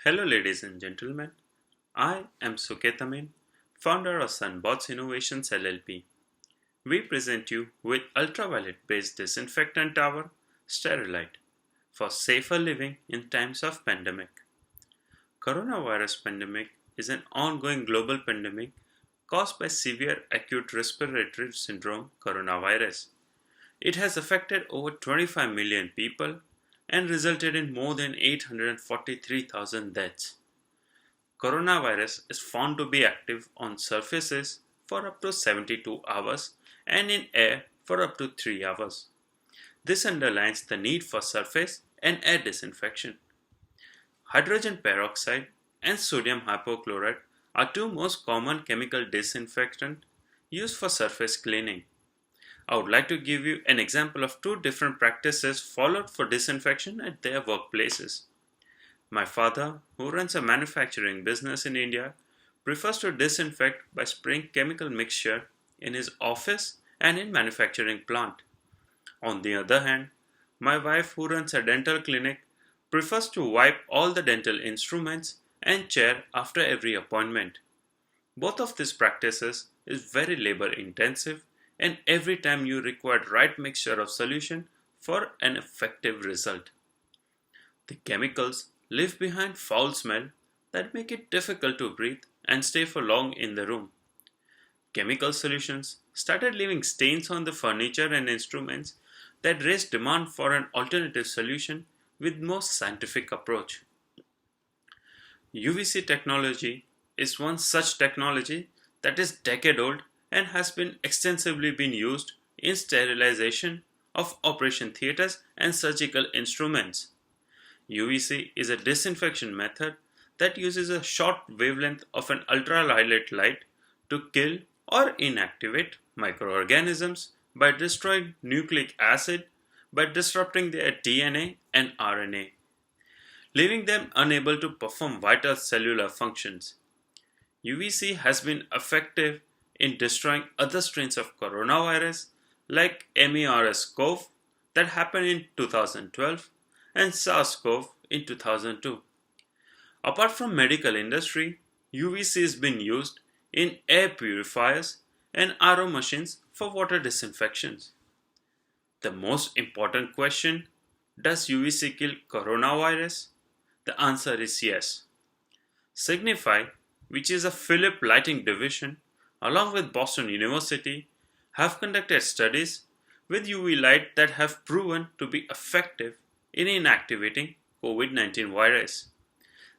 Hello, ladies and gentlemen. I am Suket Amin, founder of Sunbots Innovations LLP. We present you with ultraviolet based disinfectant tower, Sterilite, for safer living in times of pandemic. Coronavirus pandemic is an ongoing global pandemic caused by severe acute respiratory syndrome coronavirus. It has affected over 25 million people and resulted in more than 843,000 deaths. Coronavirus is found to be active on surfaces for up to 72 hours and in air for up to 3 hours. This underlines the need for surface and air disinfection. Hydrogen peroxide and sodium hypochlorite are two most common chemical disinfectants used for surface cleaning. I would like to give you an example of two different practices followed for disinfection at their workplaces. My father, who runs a manufacturing business in India, prefers to disinfect by spraying chemical mixture in his office and in manufacturing plant. On the other hand, my wife, who runs a dental clinic, prefers to wipe all the dental instruments and chair after every appointment. Both of these practices is very labor intensive, and every time you require right mixture of solution for an effective result. The chemicals leave behind foul smell that make it difficult to breathe and stay for long in the room. Chemical solutions started leaving stains on the furniture and instruments that raised demand for an alternative solution with more scientific approach. UVC technology is one such technology that is decade old and has been extensively been used in sterilization of operation theaters and surgical instruments. UVC is a disinfection method that uses a short wavelength of an ultraviolet light to kill or inactivate microorganisms by destroying nucleic acid by disrupting their DNA and RNA, leaving them unable to perform vital cellular functions. UVC has been effective in destroying other strains of coronavirus like MERS-CoV that happened in 2012 and SARS-CoV in 2002. Apart from medical industry, UVC has been used in air purifiers and RO machines for water disinfections. The most important question, does UVC kill coronavirus? The answer is yes. Signify, which is a Philip Lighting division, along with Boston University, have conducted studies with UV light that have proven to be effective in inactivating COVID-19 virus.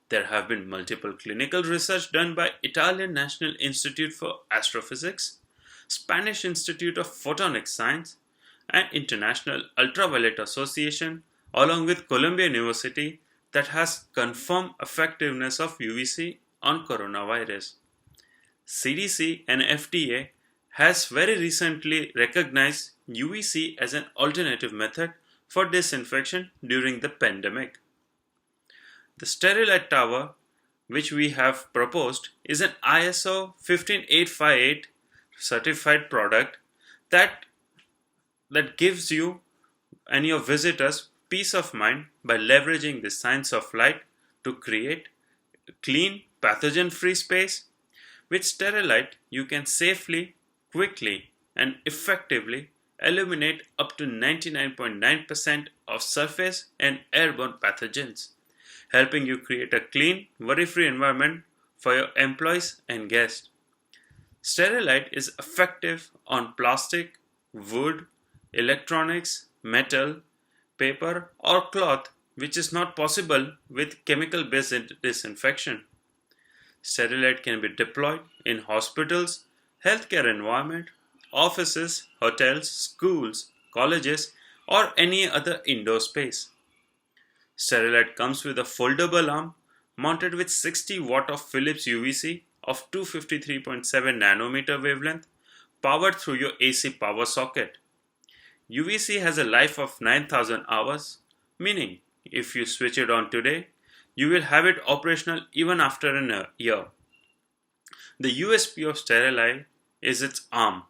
There have been multiple clinical research done by Italian National Institute for Astrophysics, Spanish Institute of Photonic Science, and International Ultraviolet Association, along with Columbia University, that has confirmed effectiveness of UVC on coronavirus. CDC and FDA has very recently recognized UVC as an alternative method for disinfection during the pandemic. The Sterilite Tower, which we have proposed, is an ISO 15858 certified product that gives you and your visitors peace of mind by leveraging the science of light to create a clean, pathogen-free space. With Sterilite, you can safely, quickly, and effectively eliminate up to 99.9% of surface and airborne pathogens, helping you create a clean, worry-free environment for your employees and guests. Sterilite is effective on plastic, wood, electronics, metal, paper, or cloth, which is not possible with chemical-based disinfection. Sterilite can be deployed in hospitals, healthcare environment, offices, hotels, schools, colleges, or any other indoor space. Sterilite comes with a foldable arm mounted with 60 watt of Philips UVC of 253.7 nanometer wavelength powered through your AC power socket. UVC has a life of 9,000 hours, meaning if you switch it on today, you will have it operational even after a year. The USP of Sterilite is its arm,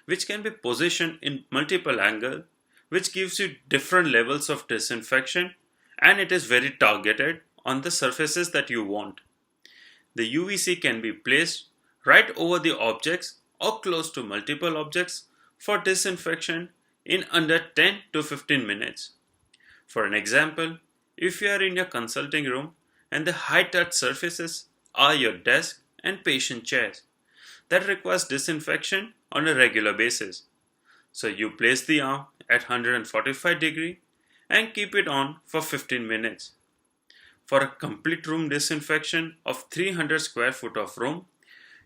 which can be positioned in multiple angles, which gives you different levels of disinfection, and it is very targeted on the surfaces that you want. The UVC can be placed right over the objects or close to multiple objects for disinfection in under 10 to 15 minutes. For an example, if you are in your consulting room and the high-touch surfaces are your desk and patient chairs, that requires disinfection on a regular basis. So you place the arm at 145 degree and keep it on for 15 minutes. For a complete room disinfection of 300 square foot of room,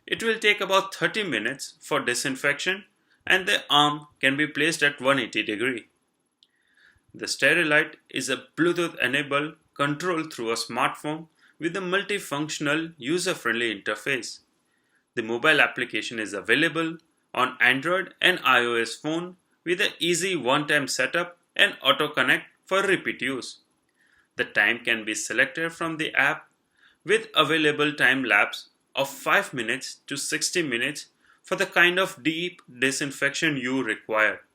it will take about 30 minutes for disinfection and the arm can be placed at 180 degree. The Sterilite is a Bluetooth-enabled control through a smartphone with a multifunctional user-friendly interface. The mobile application is available on Android and iOS phone with an easy one-time setup and auto-connect for repeat use. The time can be selected from the app with available time lapse of 5 minutes to 60 minutes for the kind of deep disinfection you require.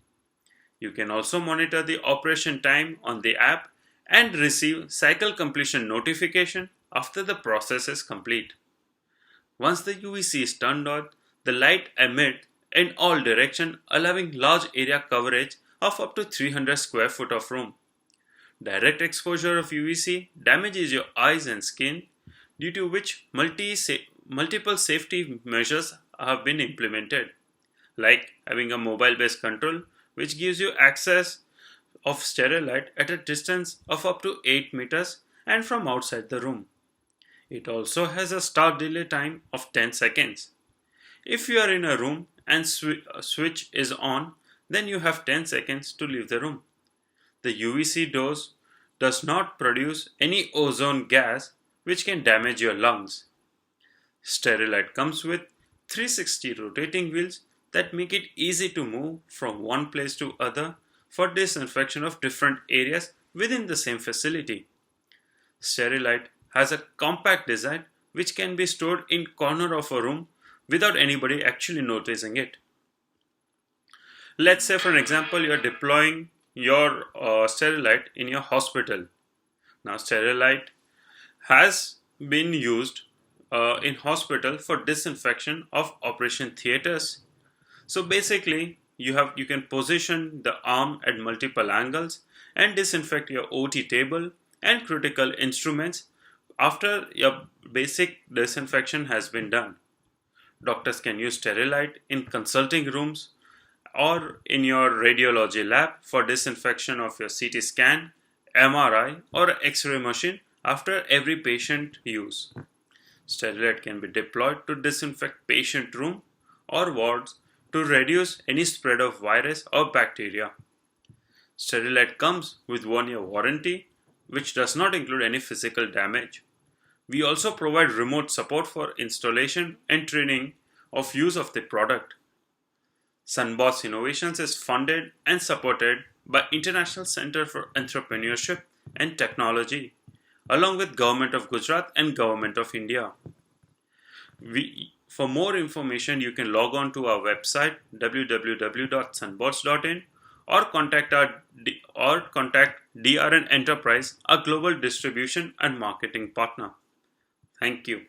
You can also monitor the operation time on the app and receive cycle completion notification after the process is complete. Once the UVC is turned on, the light emits in all directions, allowing large area coverage of up to 300 square foot of room. Direct exposure of UVC damages your eyes and skin, due to which multiple safety measures have been implemented, like having a mobile-based control which gives you access of Sterilite at a distance of up to 8 meters and from outside the room. It also has a start delay time of 10 seconds. If you are in a room and switch is on, then you have 10 seconds to leave the room. The UVC dose does not produce any ozone gas which can damage your lungs. Sterilite comes with 360 rotating wheels that make it easy to move from one place to other for disinfection of different areas within the same facility. Sterilite has a compact design which can be stored in corner of a room without anybody actually noticing it. Let's say, for an example, you are deploying your Sterilite in your hospital. Now, Sterilite has been used in hospital for disinfection of operation theaters. So basically, you can position the arm at multiple angles and disinfect your OT table and critical instruments after your basic disinfection has been done. Doctors can use Sterilite in consulting rooms or in your radiology lab for disinfection of your CT scan, MRI or X-ray machine after every patient use. Sterilite can be deployed to disinfect patient room or wards to reduce any spread of virus or bacteria. Sterilite comes with 1-year warranty, which does not include any physical damage. We also provide remote support for installation and training of use of the product. Sunboss Innovations is funded and supported by International Center for Entrepreneurship and Technology, along with Government of Gujarat and Government of India. For more information, you can log on to our website www.sunbots.in or contact DRN Enterprise, our global distribution and marketing partner. Thank you.